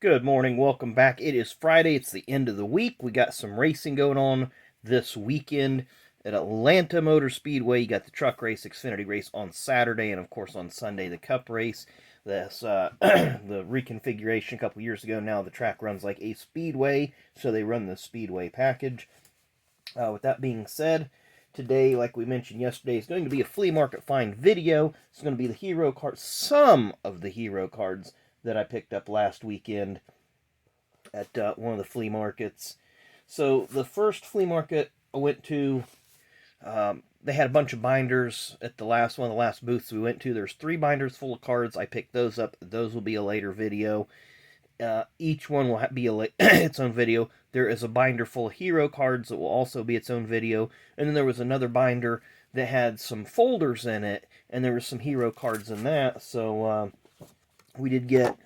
Good morning, welcome back. It is Friday, it's the end of the week. We got some racing going on this weekend at Atlanta Motor Speedway. You got the truck race, Xfinity race on Saturday, and of course on Sunday the Cup race. This the reconfiguration a couple years ago. Now the track runs like a speedway, so they run the speedway package. With that being said, today, like we mentioned yesterday, is going to be a flea market find video. It's going to be the hero cards, some of the hero cards that I picked up last weekend at one of the flea markets. So the first flea market I went to, they had a bunch of binders at the last one of the last booths we went to. There's 3 binders full of cards. I picked those up. Those will be a later video. Each one will be its own video. There is a binder full of hero cards that will also be its own video. And then there was another binder that had some folders in it, and there were some hero cards in that. So we did get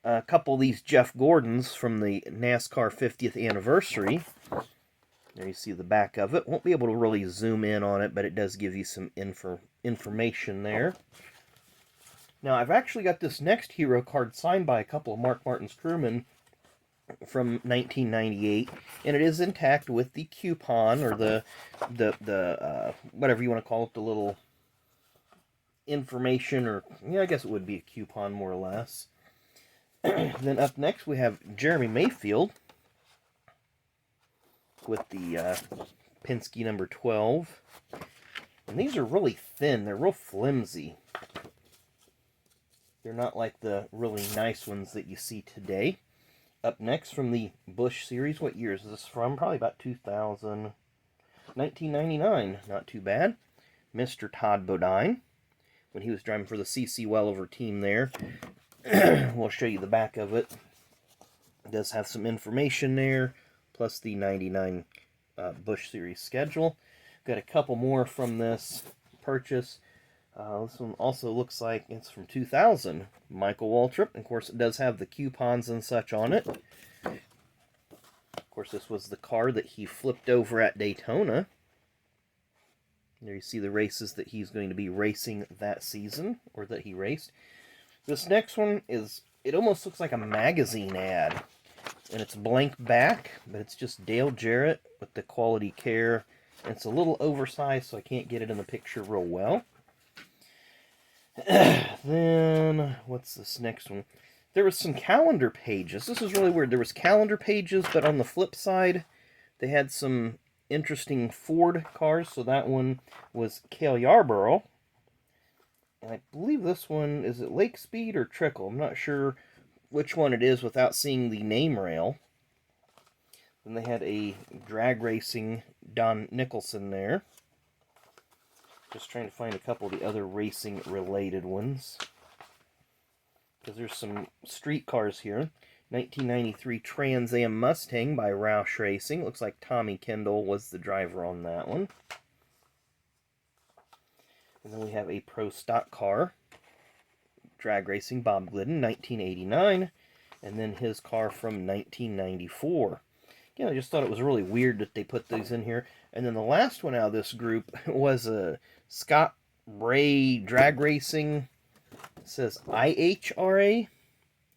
a couple of these Jeff Gordons from the Nascar 50th anniversary. There you see the back of it. Won't be able to really zoom in on it, but it does give you some information there. Now, I've actually got this next hero card signed by a couple of Mark Martin's crewmen from 1998, and it is intact with the coupon, or the whatever you want to call it, the little information, or yeah, I guess it would be a coupon more or less. Then up next we have Jeremy Mayfield with the Penske number 12. And these are really thin. They're real flimsy. They're not like the really nice ones that you see today. Up next from the Busch series. What year is this from? Probably about 2000. 1999. Not too bad. Mr. Todd Bodine, when he was driving for the CC Wellover team there. We'll show you the back of it. It does have some information there, plus the 99 Busch Series schedule. Got a couple more from this purchase. This one also looks like it's from 2000. Michael Waltrip. Of course, it does have the coupons and such on it. Of course, this was the car that he flipped over at Daytona. There you see the races that he's going to be racing that season, or that he raced. This next one is, it almost looks like a magazine ad. And it's blank back, but it's just Dale Jarrett with the quality care. And it's a little oversized, so I can't get it in the picture real well. Then, what's this next one? There was some calendar pages. This is really weird. There was calendar pages, but on the flip side, they had some interesting Ford cars. So that one was Cale Yarborough. And I believe this one, is it Lake Speed or Trickle? I'm not sure which one it is without seeing the name rail. Then they had a drag racing Don Nicholson there. Just trying to find a couple of the other racing related ones, because there's some street cars here. 1993 Trans Am Mustang by Roush Racing. Looks like Tommy Kendall was the driver on that one. And then we have a Pro Stock car, drag racing, Bob Glidden, 1989. And then his car from 1994. Again, I just thought it was really weird that they put these in here. And then the last one out of this group was a Scott Ray drag racing. It says IHRA,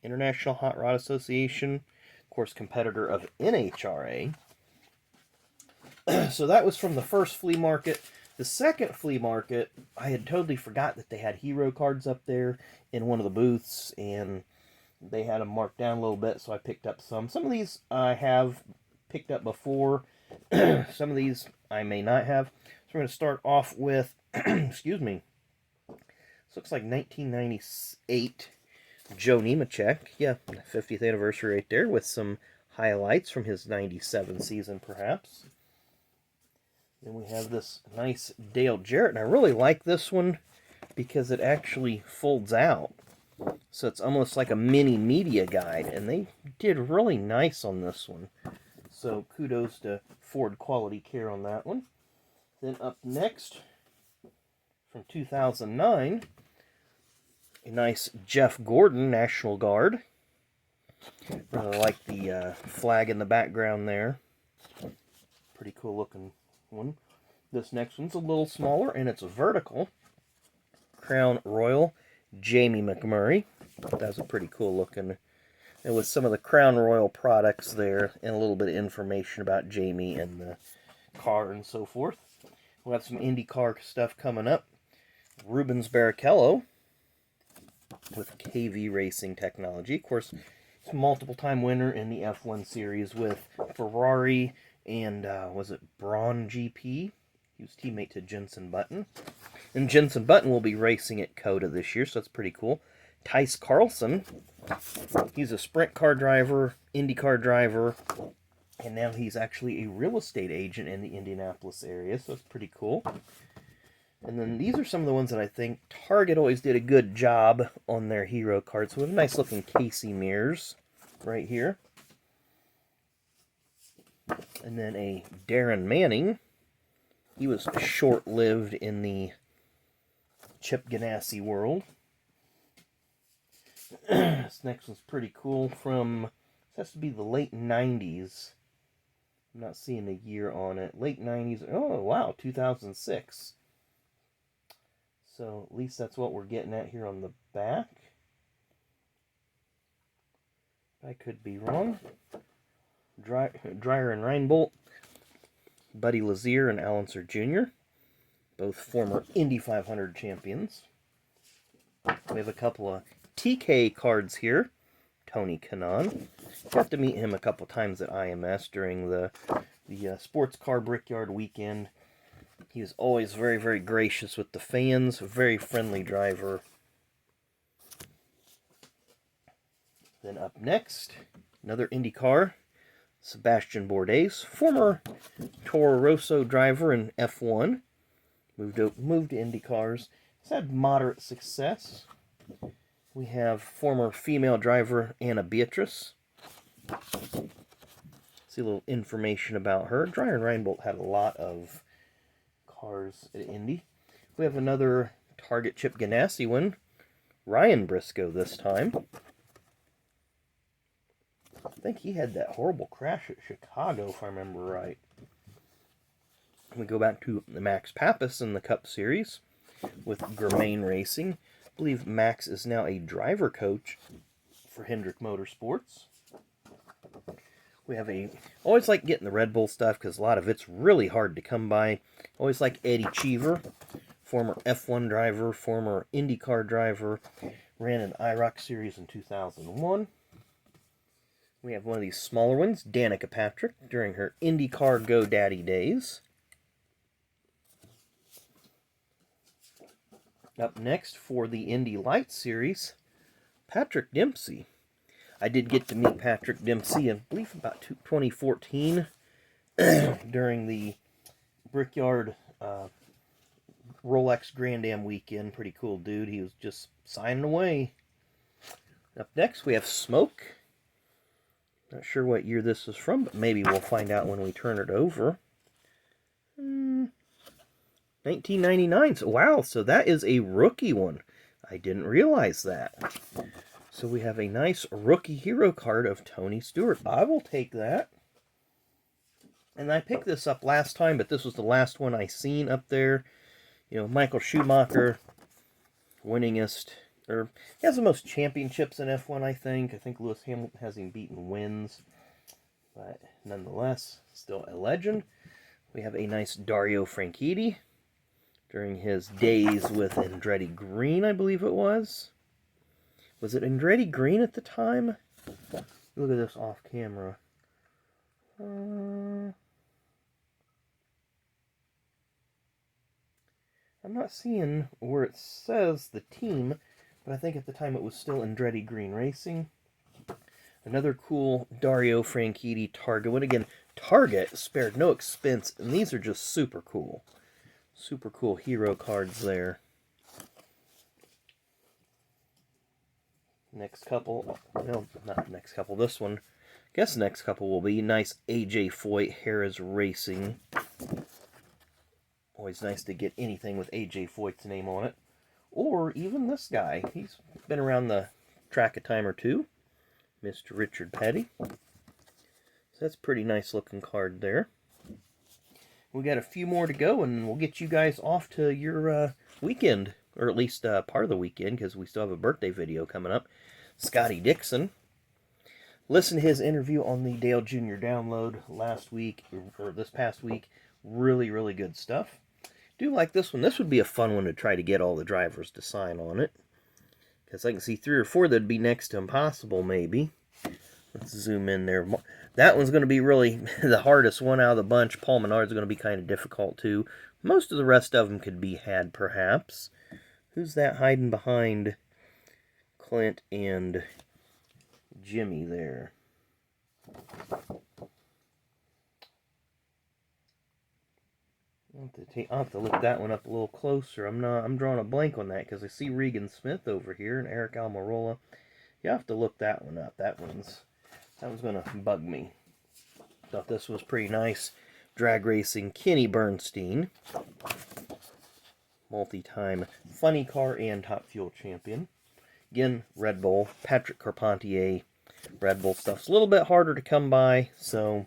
International Hot Rod Association. Of course, competitor of NHRA. So that was from the first flea market. The second flea market, I had totally forgot that they had hero cards up there in one of the booths, and they had them marked down a little bit, so I picked up some. Some of these I have picked up before. Some of these I may not have. So we're going to start off with, excuse me, this looks like 1998 Joe Nemechek. Yeah, 50th anniversary right there, with some highlights from his 97 season, perhaps. Then we have this nice Dale Jarrett, and I really like this one because it actually folds out. So it's almost like a mini media guide, and they did really nice on this one. So kudos to Ford Quality Care on that one. Then up next, from 2009, a nice Jeff Gordon National Guard. Really like the flag in the background there. Pretty cool looking one. This next one's a little smaller, and it's a vertical. Crown Royal Jamie McMurray. That's a pretty cool looking And with some of the Crown Royal products there, and a little bit of information about Jamie and the car and so forth. We'll have some IndyCar stuff coming up. Rubens Barrichello with KV Racing Technology. Of course, he's a multiple-time winner in the F1 series with Ferrari and, was it Braun GP? He was teammate to Jenson Button. And Jenson Button will be racing at COTA this year, so that's pretty cool. Tice Carlson, he's a sprint car driver, IndyCar driver, and now he's actually a real estate agent in the Indianapolis area, so that's pretty cool. And then these are some of the ones that I think Target always did a good job on their hero cards. So with a nice looking Casey Mears right here. And then a Darren Manning. He was short-lived in the Chip Ganassi world. This next one's pretty cool from, this has to be the late 90s. I'm not seeing the year on it. Late 90s. Oh, wow, 2006. So at least that's what we're getting at here on the back. I could be wrong. Dreyer and Reinbold. Buddy Lazier and Allenser Jr. Both former Indy 500 champions. We have a couple of TK cards here. Tony Kanaan. Got to meet him a couple times at IMS during the Sports Car Brickyard weekend. He is always very, very gracious with the fans. A very friendly driver. Then up next, another IndyCar. Sebastian Bourdais, former Toro Rosso driver in F1. Moved to IndyCars. He's had moderate success. We have former female driver Anna Beatrice. See a little information about her. Dreyer and Reinbold had a lot of cars at Indy. We have another Target Chip Ganassi one. Ryan Briscoe this time. I think he had that horrible crash at Chicago, if I remember right. We go back to Max Pappas in the Cup Series with Germain Racing. I believe Max is now a driver coach for Hendrick Motorsports. We have always like getting the Red Bull stuff because a lot of it's really hard to come by. Always like Eddie Cheever, former F1 driver, former IndyCar driver, ran an IROC series in 2001. We have one of these smaller ones, Danica Patrick, during her IndyCar GoDaddy days. Up next for the Indy Lights series, Patrick Dempsey. I did get to meet Patrick Dempsey, I believe about 2014, during the Brickyard Rolex Grand Am weekend. Pretty cool dude. He was just signing away. Up next, we have Smoke. Not sure what year this is from, but maybe we'll find out when we turn it over. 1999. So, wow, so that is a rookie one. I didn't realize that. So we have a nice rookie hero card of Tony Stewart. I will take that. And I picked this up last time, but this was the last one I seen up there. You know, Michael Schumacher, winningest, or he has the most championships in F1, I think. I think Lewis Hamilton has him beaten wins. But nonetheless, still a legend. We have a nice Dario Franchitti during his days with Andretti Green, I believe it was. Was it Andretti Green at the time? Look at this off camera. I'm not seeing where it says the team, but I think at the time it was still Andretti Green Racing. Another cool Dario Franchitti Target one. Again, Target spared no expense, and these are just super cool. Super cool hero cards there. Next couple, no, not next couple, this one. I guess next couple will be nice AJ Foyt Harris Racing. Always nice to get anything with AJ Foyt's name on it. Or even this guy. He's been around the track a time or two. Mr. Richard Petty. So that's a pretty nice looking card there. We got a few more to go, and we'll get you guys off to your weekend. Or at least part of the weekend, because we still have a birthday video coming up. Scotty Dixon. Listen to his interview on the Dale Jr. download last week, or this past week. Really, really good stuff. Do like this one. This would be a fun one to try to get all the drivers to sign on it. Because I can see 3 or 4 that'd be next to impossible, maybe. Let's zoom in there. That one's going to be really the hardest one out of the bunch. Paul Menard's going to be kind of difficult, too. Most of the rest of them could be had, perhaps. Who's that hiding behind Clint and Jimmy there? I'll have to look that one up a little closer. I'm drawing a blank on that because I see Regan Smith over here and Eric Almirola. You have to look that one up. That one's gonna bug me. Thought this was pretty nice. Drag racing Kenny Bernstein, multi-time funny car and Top Fuel champion. Again, Red Bull. Patrick Carpentier. Red Bull stuff's a little bit harder to come by, so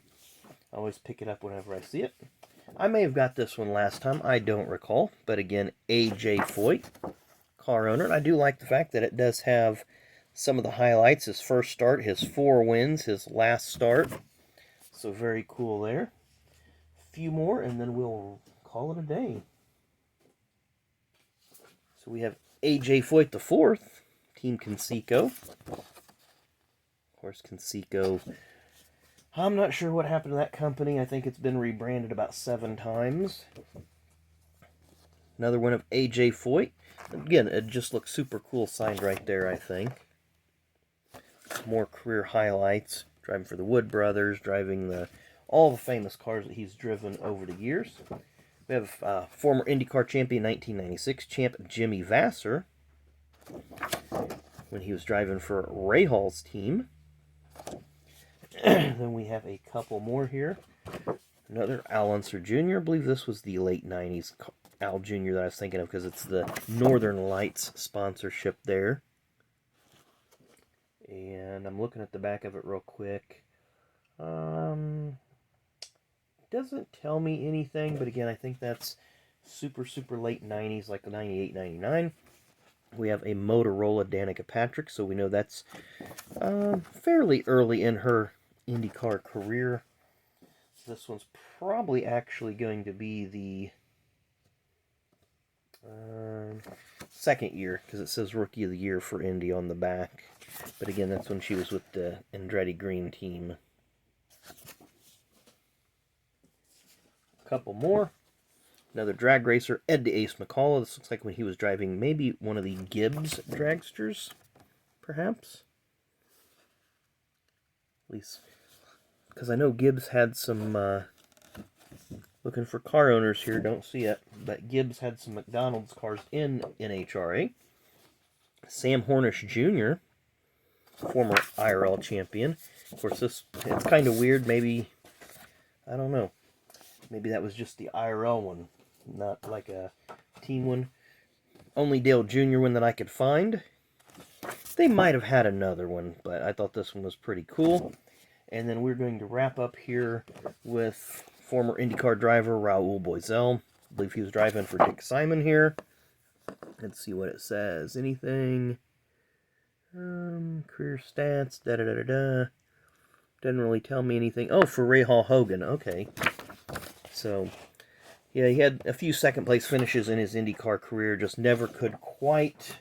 I always pick it up whenever I see it. I may have got this one last time, I don't recall. But again, A.J. Foyt, car owner. And I do like the fact that it does have some of the highlights. His first start, his 4 wins, his last start. So very cool there. A few more, and then we'll call it a day. So we have A.J. Foyt the 4th, Team Conseco. Of course, Conseco, I'm not sure what happened to that company. I think it's been rebranded about 7 times. Another one of A.J. Foyt. Again, it just looks super cool signed right there, I think. More career highlights. Driving for the Wood Brothers, driving all the famous cars that he's driven over the years. We have former IndyCar champion 1996 champ Jimmy Vasser when he was driving for Ray Hall's team. Then we have a couple more here. Another Al Unser Jr. I believe this was the late 90s Al Jr. that I was thinking of because it's the Northern Lights sponsorship there. And I'm looking at the back of it real quick. Doesn't tell me anything, but again, I think that's super, super late 90s, like 98, 99. We have a Motorola Danica Patrick, so we know that's fairly early in her IndyCar career. So this one's probably actually going to be the second year, because it says Rookie of the Year for Indy on the back. But again, that's when she was with the Andretti Green team. A couple more. Another drag racer, Ed the Ace McCullough. This looks like when he was driving maybe one of the Gibbs dragsters, perhaps. At least, because I know Gibbs had some, looking for car owners here, don't see it, but Gibbs had some McDonald's cars in NHRA. Sam Hornish Jr., former IRL champion. Of course, it's kind of weird, maybe, I don't know. Maybe that was just the IRL one, not like a team one. Only Dale Jr. one that I could find. They might have had another one, but I thought this one was pretty cool. And then we're going to wrap up here with former IndyCar driver Raul Boesel. I believe he was driving for Dick Simon here. Let's see what it says. Anything? Career stats, da-da-da-da-da. Doesn't really tell me anything. Oh, for Ray Hall Hogan. Okay. So, yeah, he had a few second-place finishes in his IndyCar career. Just never could quite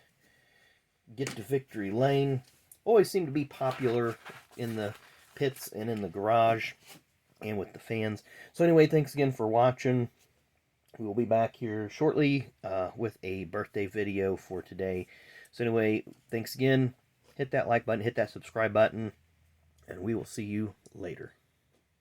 get to victory lane. Always seemed to be popular in the pits and in the garage and with the fans. So anyway, thanks again for watching. We will be back here shortly with a birthday video for today. So anyway, thanks again. Hit that like button, hit that subscribe button, and we will see you later.